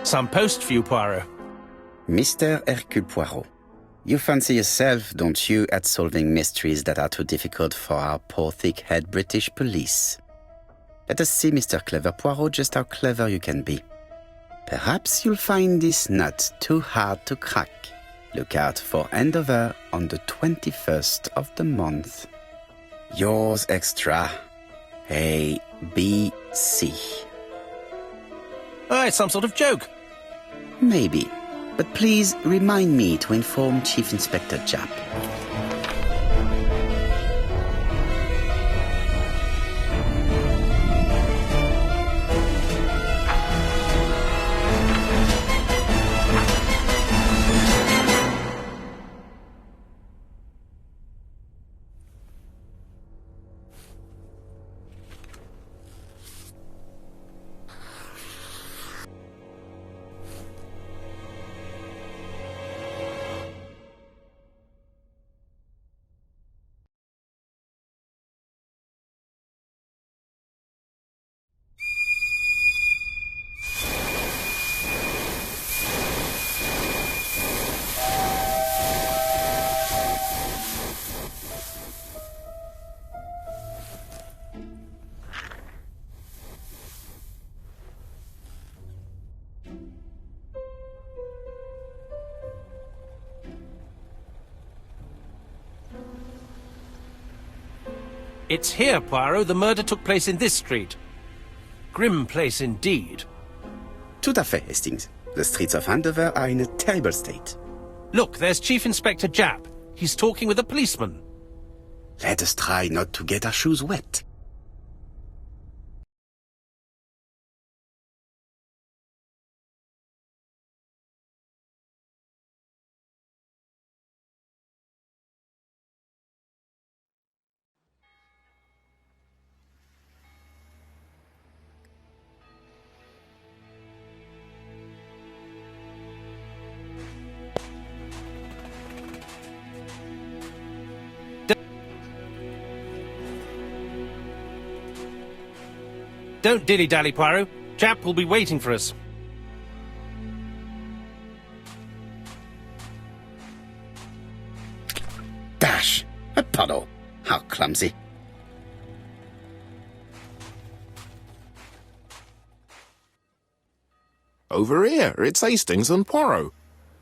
Some post for you, Poirot. Mr. Hercule Poirot, you fancy yourself, don't you, at solving mysteries that are too difficult for our poor thick-head British police. Let us see, Mr. Clever Poirot, just how clever you can be. Perhaps you'll find this nut too hard to crack. Look out for handover on the 21st of the month. Yours extra, A.B.C. Oh, it's some sort of joke. Maybe, but please remind me to inform Chief Inspector Japp. It's here, Poirot. The murder took place in this street. Grim place indeed. Tout à fait, Hastings. The streets of Andover are in a terrible state. Look, there's Chief Inspector Japp. He's talking with a policeman. Let us try not to get our shoes wet. Don't dilly-dally, Poirot. Japp will be waiting for us. Dash! A puddle. How clumsy. Over here, it's Hastings and Poirot.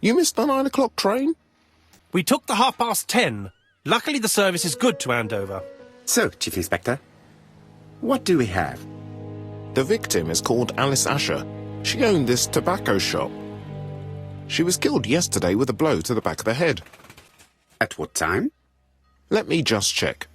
You missed the 9 o'clock train? We took the 10:30. Luckily the service is good to Andover. So, Chief Inspector, what do we have? The victim is called Alice Asher. She owned this tobacco shop. She was killed yesterday with a blow to the back of the head. At what time? Let me just check.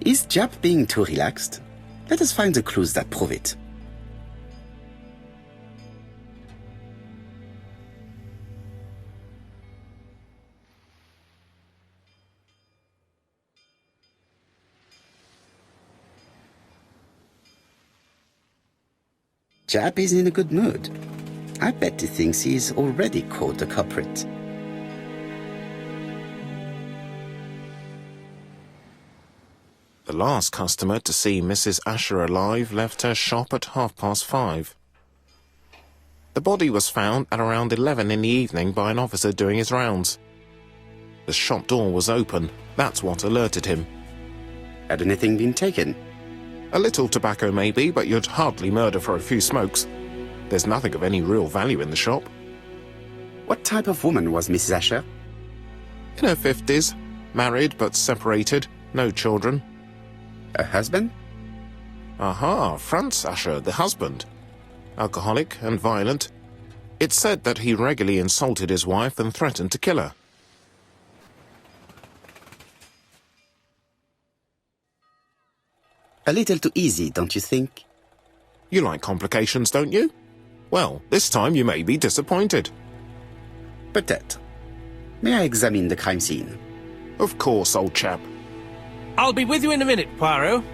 Is Japp being too relaxed? Let us find the clues that prove it. Japp is in a good mood. I bet he thinks he's already caught the culprit. The last customer to see Mrs. Asher alive left her shop at 5:30. The body was found at around 11 in the evening by an officer doing his rounds. The shop door was open. That's what alerted him. Had anything been taken? A little tobacco maybe, but you'd hardly murder for a few smokes. There's nothing of any real value in the shop. What type of woman was Mrs. Asher? In her 50s, married but separated, no children. A husband? Aha, Franz Asher, the husband. Alcoholic and violent. It's said that he regularly insulted his wife and threatened to kill her. A little too easy, don't you think? You like complications, don't you? Well, this time you may be disappointed. Peut-être. May I examine the crime scene? Of course, old chap. I'll be with you in a minute, Poirot.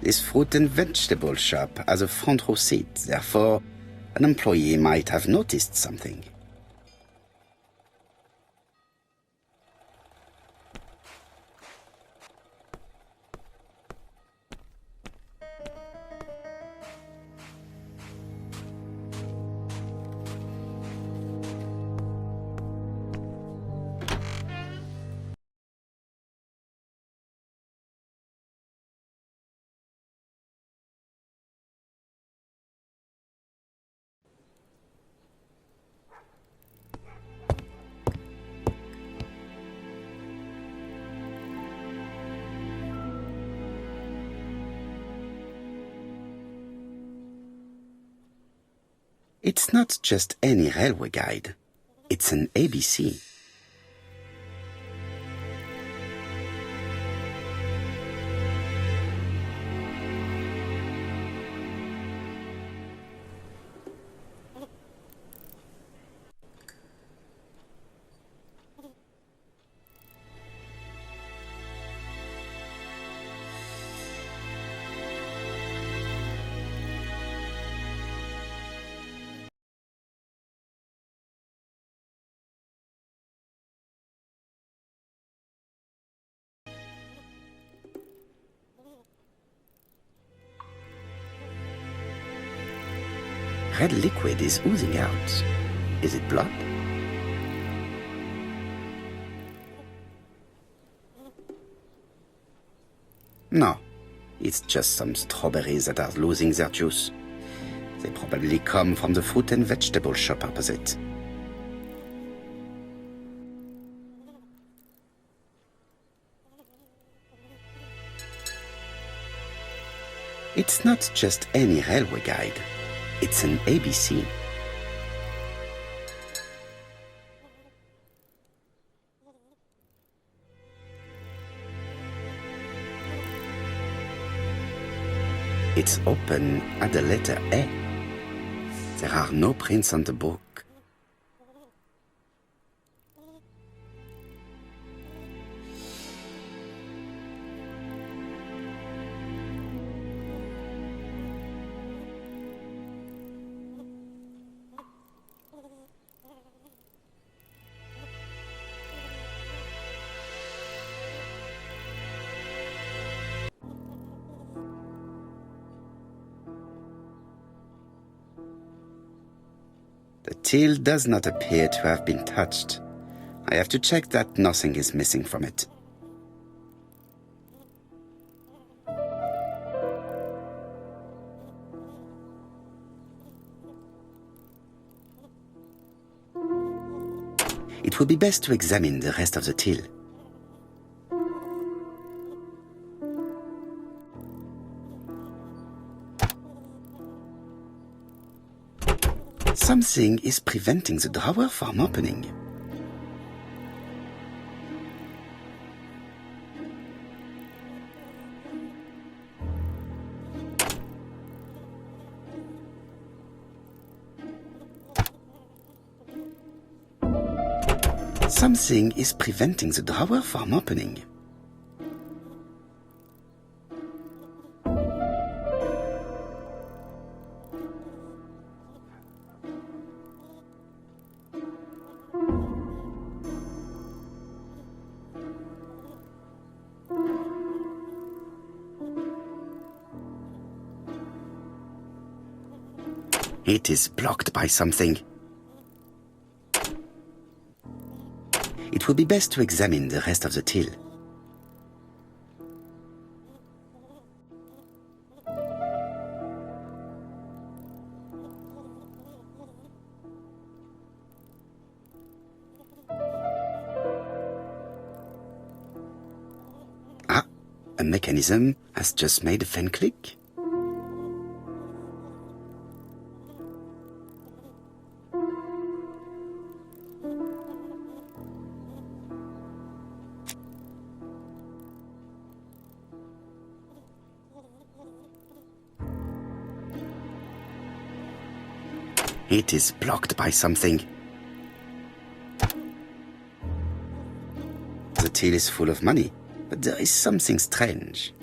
This fruit and vegetable shop has a front row seat, therefore an employee might have noticed something. It's not just any railway guide. It's an ABC. Red liquid is oozing out. Is it blood? No, it's just some strawberries that are losing their juice. They probably come from the fruit and vegetable shop opposite. It's not just any railway guide. It's an ABC. It's open at the letter A. There are no prints on the book. The till does not appear to have been touched. I have to check that nothing is missing from it. It would be best to examine the rest of the till. Something is preventing the drawer from opening. Something is preventing the drawer from opening. It is blocked by something. It will be best to examine the rest of the till. Ah, a mechanism has just made a fan click. It is blocked by something. The till is full of money, but there is something strange.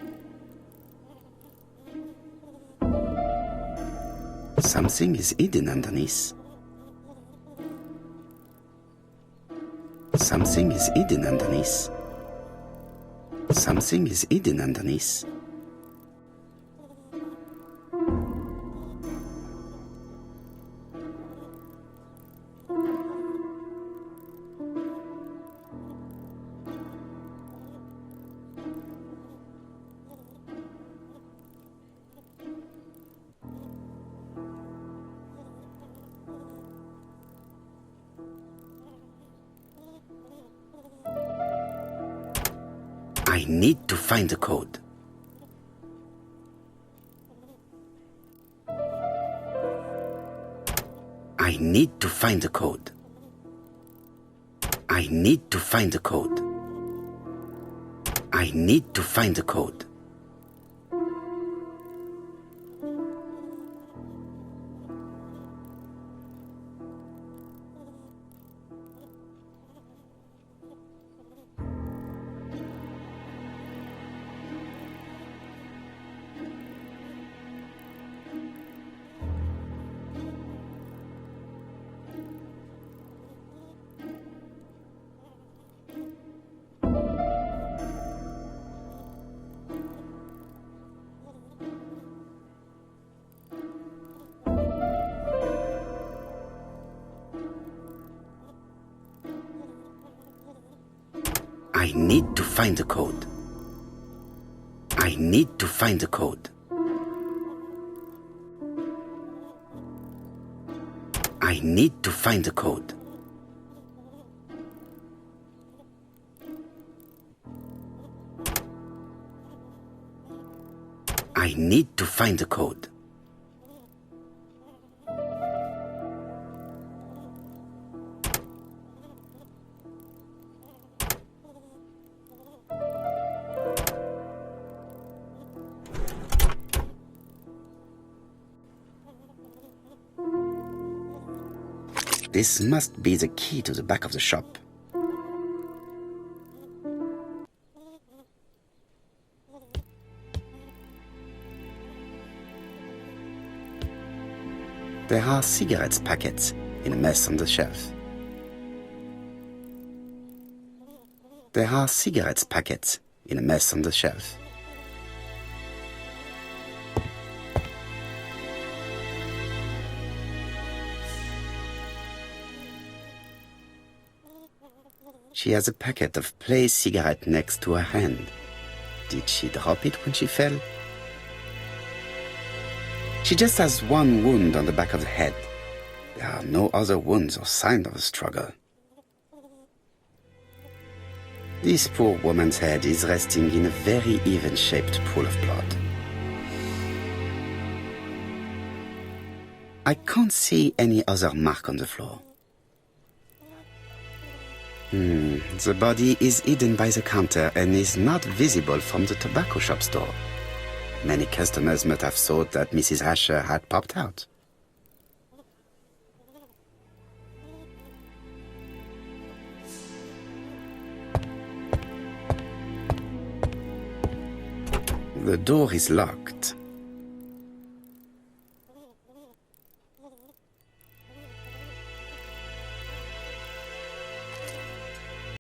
Something is hidden underneath. Something is hidden underneath. Something is hidden underneath. I need to find the code. I need to find the code. I need to find the code. I need to find the code. I need to find the code. I need to find the code. I need to find the code. I need to find the code. This must be the key to the back of the shop. There are cigarettes packets in a mess on the shelf. There are cigarettes packets in a mess on the shelf. She has a packet of play cigarette next to her hand. Did she drop it when she fell? She just has one wound on the back of the head. There are no other wounds or signs of a struggle. This poor woman's head is resting in a very even-shaped pool of blood. I can't see any other mark on the floor. The body is hidden by the counter and is not visible from the tobacco shop door. Many customers must have thought that Mrs. Asher had popped out. The door is locked.